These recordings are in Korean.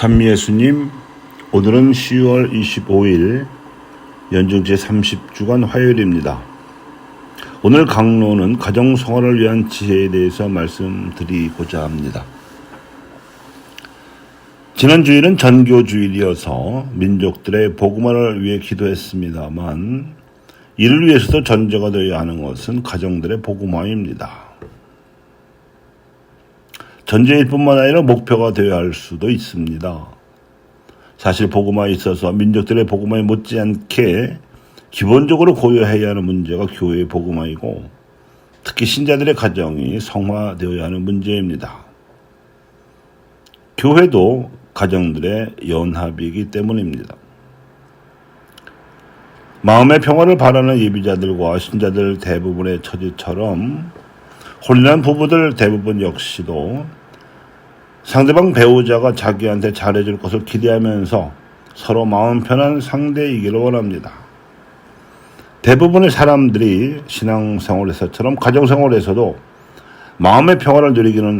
찬미예수님, 오늘은 10월 25일 연중 제30주간 화요일입니다. 오늘 강론은 가정성화를 위한 지혜에 대해서 말씀드리고자 합니다. 지난 주일은 전교주일이어서 민족들의 복음화를 위해 기도했습니다만 이를 위해서도 전제가 되어야 하는 것은 가정들의 복음화입니다. 전제일 뿐만 아니라 목표가 되어야 할 수도 있습니다. 사실 복음화에 있어서 민족들의 복음화에 못지않게 기본적으로 고려해야 하는 문제가 교회의 복음화이고 특히 신자들의 가정이 성화되어야 하는 문제입니다. 교회도 가정들의 연합이기 때문입니다. 마음의 평화를 바라는 예비자들과 신자들 대부분의 처지처럼 혼인한 부부들 대부분 역시도 상대방 배우자가 자기한테 잘해줄 것을 기대하면서 서로 마음 편한 상대이기를 원합니다. 대부분의 사람들이 신앙생활에서처럼 가정생활에서도 마음의 평화를 누리기를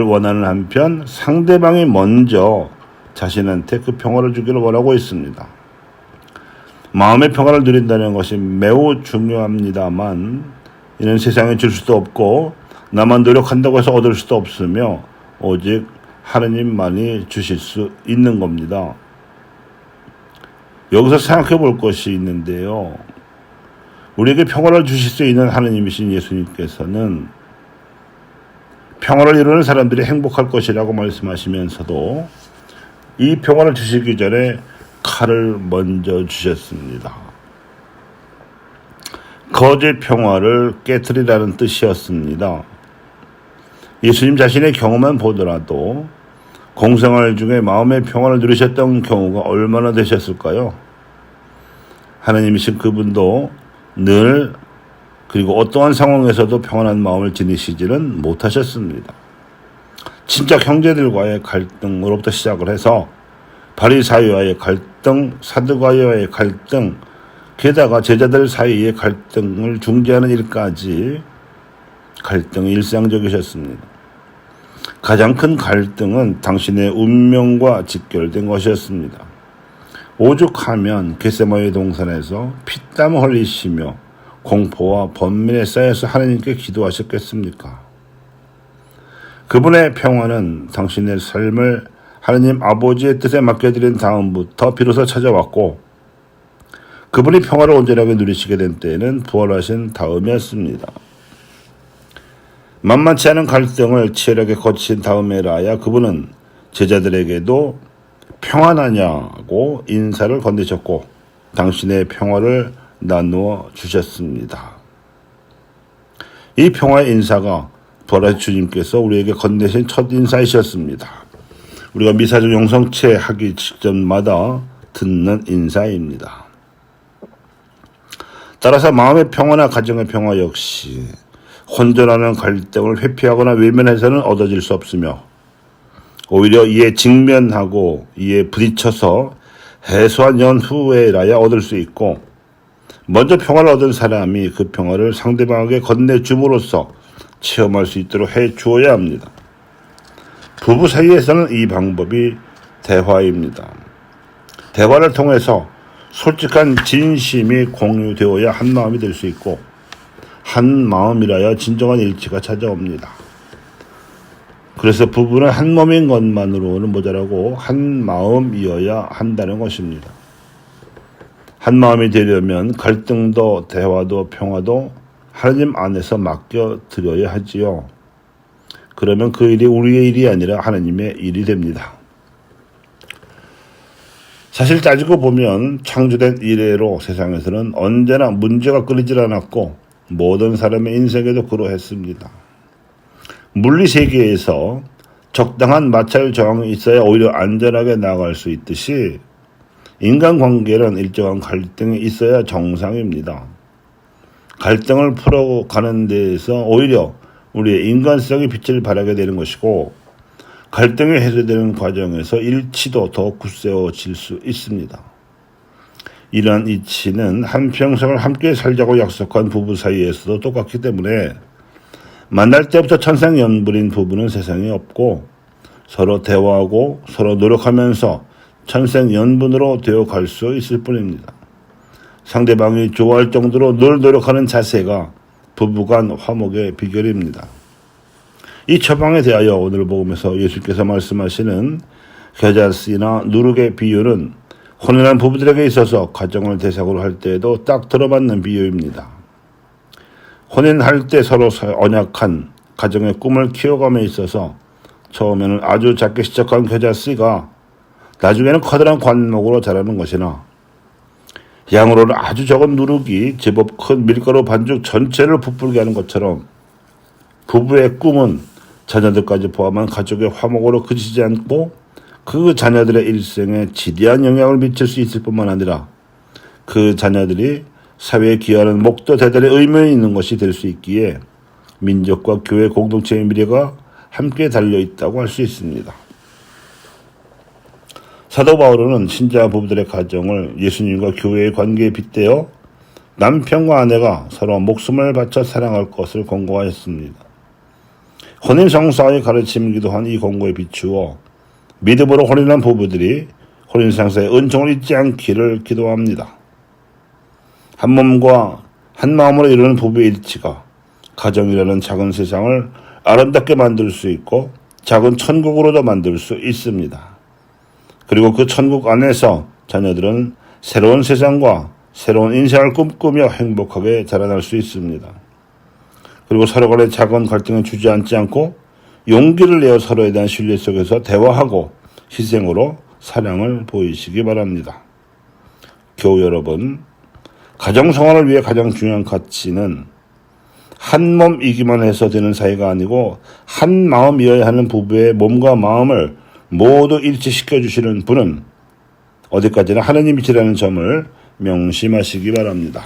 원하는 한편 상대방이 먼저 자신한테 그 평화를 주기를 원하고 있습니다. 마음의 평화를 누린다는 것이 매우 중요합니다만 이는 세상에 줄 수도 없고 나만 노력한다고 해서 얻을 수도 없으며 오직 하느님만이 주실 수 있는 겁니다. 여기서 생각해 볼 것이 있는데요. 우리에게 평화를 주실 수 있는 하느님이신 예수님께서는 평화를 이루는 사람들이 행복할 것이라고 말씀하시면서도 이 평화를 주시기 전에 칼을 먼저 주셨습니다. 거짓 평화를 깨트리라는 뜻이었습니다. 예수님 자신의 경험만 보더라도 공생활 중에 마음의 평화를 누리셨던 경우가 얼마나 되셨을까요? 하나님이신 그분도 늘 그리고 어떠한 상황에서도 평안한 마음을 지니시지는 못하셨습니다. 진짜 형제들과의 갈등으로부터 시작을 해서 바리사이와의 갈등, 사두가이와의 갈등, 게다가 제자들 사이의 갈등을 중재하는 일까지 갈등이 일상적이셨습니다. 가장 큰 갈등은 당신의 운명과 직결된 것이었습니다. 오죽하면 겟세마네 동산에서 피땀 흘리시며 공포와 번민에 쌓여서 하나님께 기도하셨겠습니까? 그분의 평화는 당신의 삶을 하나님 아버지의 뜻에 맡겨드린 다음부터 비로소 찾아왔고 그분이 평화를 온전하게 누리시게 된 때에는 부활하신 다음이었습니다. 만만치 않은 갈등을 치열하게 거친 다음에라야 그분은 제자들에게도 평안하냐고 인사를 건네셨고 당신의 평화를 나누어 주셨습니다. 이 평화의 인사가 부활하신 주님께서 우리에게 건네신 첫 인사이셨습니다. 우리가 미사적 영성체 하기 직전마다 듣는 인사입니다. 따라서 마음의 평화나 가정의 평화 역시 혼전하는 갈등을 회피하거나 외면해서는 얻어질 수 없으며 오히려 이에 직면하고 이에 부딪혀서 해소한 연후에라야 얻을 수 있고 먼저 평화를 얻은 사람이 그 평화를 상대방에게 건네줌으로써 체험할 수 있도록 해주어야 합니다. 부부 사이에서는 이 방법이 대화입니다. 대화를 통해서 솔직한 진심이 공유되어야 한 마음이 될 수 있고 한 마음이라야 진정한 일치가 찾아옵니다. 그래서 부부는 한 몸인 것만으로는 모자라고 한 마음이어야 한다는 것입니다. 한 마음이 되려면 갈등도 대화도 평화도 하나님 안에서 맡겨드려야 하지요. 그러면 그 일이 우리의 일이 아니라 하나님의 일이 됩니다. 사실 따지고 보면 창조된 이래로 세상에서는 언제나 문제가 끊이질 않았고 모든 사람의 인생에도 그러했습니다. 물리세계에서 적당한 마찰 저항이 있어야 오히려 안전하게 나아갈 수 있듯이 인간관계는 일정한 갈등이 있어야 정상입니다. 갈등을 풀어가는 데에서 오히려 우리의 인간성이 빛을 발하게 되는 것이고 갈등이 해소되는 과정에서 일치도 더 굳세워질 수 있습니다. 이러한 이치는 한평생을 함께 살자고 약속한 부부 사이에서도 똑같기 때문에 만날 때부터 천생연분인 부부는 세상에 없고 서로 대화하고 서로 노력하면서 천생연분으로 되어갈 수 있을 뿐입니다. 상대방이 좋아할 정도로 늘 노력하는 자세가 부부간 화목의 비결입니다. 이 처방에 대하여 오늘 복음에서 예수께서 말씀하시는 겨자씨나 누룩의 비유는 혼인한 부부들에게 있어서 가정을 대상으로 할 때에도 딱 들어맞는 비유입니다. 혼인할 때 서로 언약한 가정의 꿈을 키워감에 있어서 처음에는 아주 작게 시작한 겨자씨가 나중에는 커다란 관목으로 자라는 것이나 양으로는 아주 적은 누룩이 제법 큰 밀가루 반죽 전체를 부풀게 하는 것처럼 부부의 꿈은 자녀들까지 포함한 가족의 화목으로 그치지 않고 그 자녀들의 일생에 지대한 영향을 미칠 수 있을 뿐만 아니라 그 자녀들이 사회에 기여하는 목도 대단히 의미 있는 것이 될 수 있기에 민족과 교회 공동체의 미래가 함께 달려있다고 할 수 있습니다. 사도 바울은 신자 부부들의 가정을 예수님과 교회의 관계에 빗대어 남편과 아내가 서로 목숨을 바쳐 사랑할 것을 권고하였습니다. 혼인성사의 가르침이기도 한 이 권고에 비추어 믿음으로 혼인한 부부들이 혼인상사의 은총을 잊지 않기를 기도합니다. 한 몸과 한 마음으로 이루는 부부의 일치가 가정이라는 작은 세상을 아름답게 만들 수 있고 작은 천국으로도 만들 수 있습니다. 그리고 그 천국 안에서 자녀들은 새로운 세상과 새로운 인생을 꿈꾸며 행복하게 자라날 수 있습니다. 그리고 서로 간의 작은 갈등을 주저앉지 않고 용기를 내어 서로에 대한 신뢰 속에서 대화하고 희생으로 사랑을 보이시기 바랍니다. 교우 여러분, 가정 성화를 위해 가장 중요한 가치는 한 몸이기만 해서 되는 사이가 아니고 한 마음이어야 하는 부부의 몸과 마음을 모두 일치시켜 주시는 분은 어디까지나 하느님이시라는 점을 명심하시기 바랍니다.